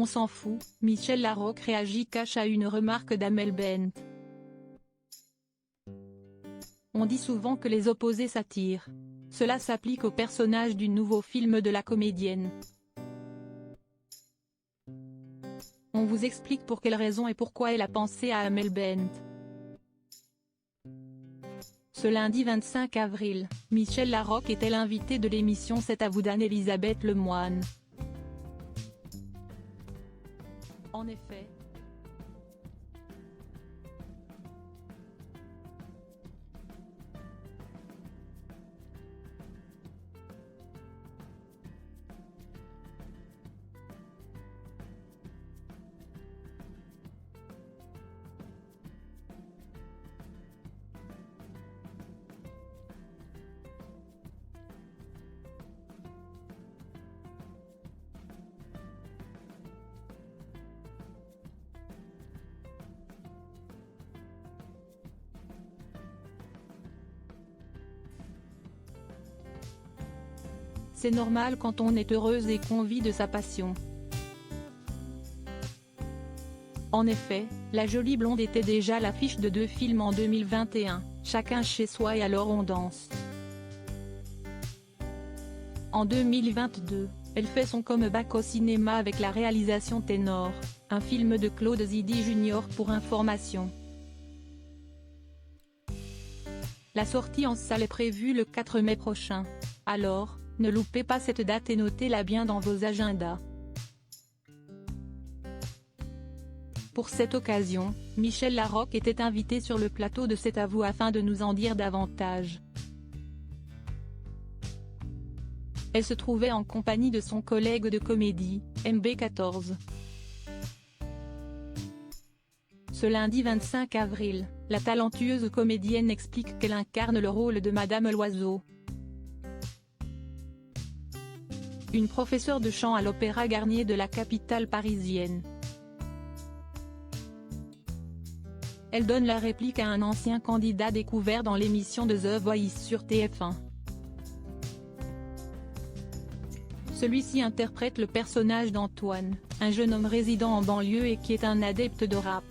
On s'en fout, Michel Larocque réagit cash à une remarque d'Amel Bent. On dit souvent que les opposés s'attirent. Cela s'applique au personnage du nouveau film de la comédienne. On vous explique pour quelle raison et pourquoi elle a pensé à Amel Bent. Ce lundi 25 avril, Michel Larocque était l'invité de l'émission C'est à vous d'Anne-Elisabeth Lemoine. En effet, c'est normal quand on est heureuse et qu'on vit de sa passion. En effet, la jolie blonde était déjà à l'affiche de 2 films en 2021, Chacun chez soi et Alors on danse. En 2022, elle fait son comeback au cinéma avec la réalisation Ténor, un film de Claude Zidi Jr. pour information. La sortie en salle est prévue le 4 mai prochain. Alors, ne loupez pas cette date et notez-la bien dans vos agendas. Pour cette occasion, Michel Larocque était invité sur le plateau de C'est à vous afin de nous en dire davantage. Elle se trouvait en compagnie de son collègue de comédie, MB14. Ce lundi 25 avril, la talentueuse comédienne explique qu'elle incarne le rôle de Madame Loiseau. Une professeure de chant à l'Opéra Garnier de la capitale parisienne. Elle donne la réplique à un ancien candidat découvert dans l'émission de The Voice sur TF1. Celui-ci interprète le personnage d'Antoine, un jeune homme résidant en banlieue et qui est un adepte de rap.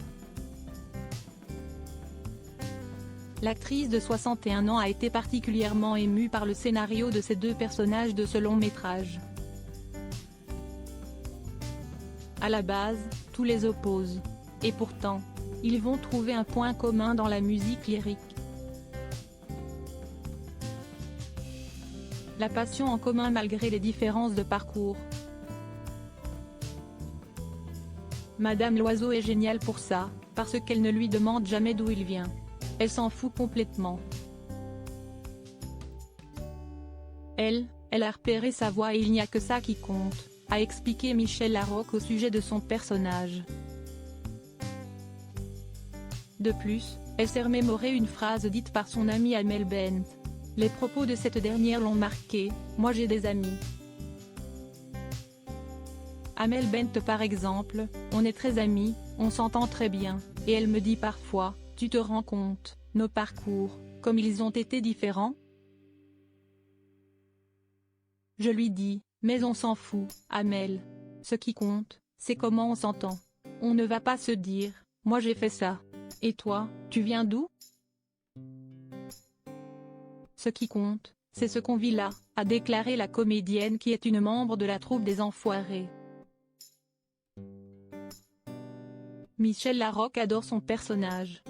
L'actrice de 61 ans a été particulièrement émue par le scénario de ces 2 personnages de ce long métrage. À la base, tout les oppose. Et pourtant, ils vont trouver un point commun dans la musique lyrique. La passion en commun malgré les différences de parcours. Madame Loiseau est géniale pour ça, parce qu'elle ne lui demande jamais d'où il vient. Elle s'en fout complètement. Elle a repéré sa voix et il n'y a que ça qui compte, a expliqué Michel Larocque au sujet de son personnage. De plus, elle s'est remémoré une phrase dite par son amie Amel Bent. Les propos de cette dernière l'ont marqué, « Moi j'ai des amis ». Amel Bent par exemple, on est très amis, on s'entend très bien, et elle me dit parfois, tu te rends compte, nos parcours, comme ils ont été différents ? Je lui dis, mais on s'en fout, Amel. Ce qui compte, c'est comment on s'entend. On ne va pas se dire, moi j'ai fait ça. Et toi, tu viens d'où ? Ce qui compte, c'est ce qu'on vit là, a déclaré la comédienne qui est une membre de la troupe des Enfoirés. Michel Larocque adore son personnage.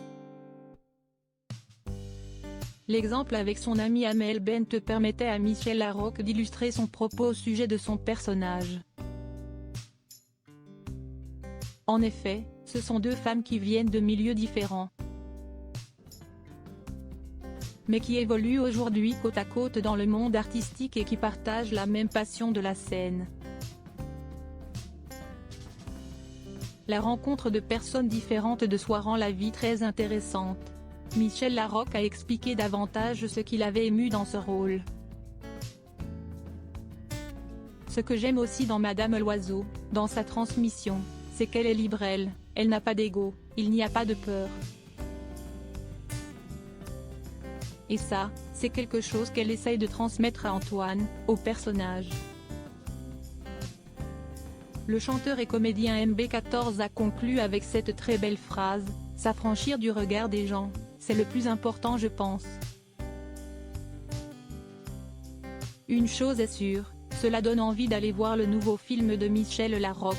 L'exemple avec son amie Amel Bent permettait à Michel Larocque d'illustrer son propos au sujet de son personnage. En effet, ce sont 2 femmes qui viennent de milieux différents, mais qui évoluent aujourd'hui côte à côte dans le monde artistique et qui partagent la même passion de la scène. La rencontre de personnes différentes de soi rend la vie très intéressante. Michel Larocque a expliqué davantage ce qu'il avait ému dans ce rôle. Ce que j'aime aussi dans Madame Loiseau, dans sa transmission, c'est qu'elle est libre elle n'a pas d'ego, il n'y a pas de peur. Et ça, c'est quelque chose qu'elle essaye de transmettre à Antoine, au personnage. Le chanteur et comédien MB14 a conclu avec cette très belle phrase: « S'affranchir du regard des gens, c'est le plus important je pense. Une chose est sûre, cela donne envie d'aller voir le nouveau film de Michel Larocque.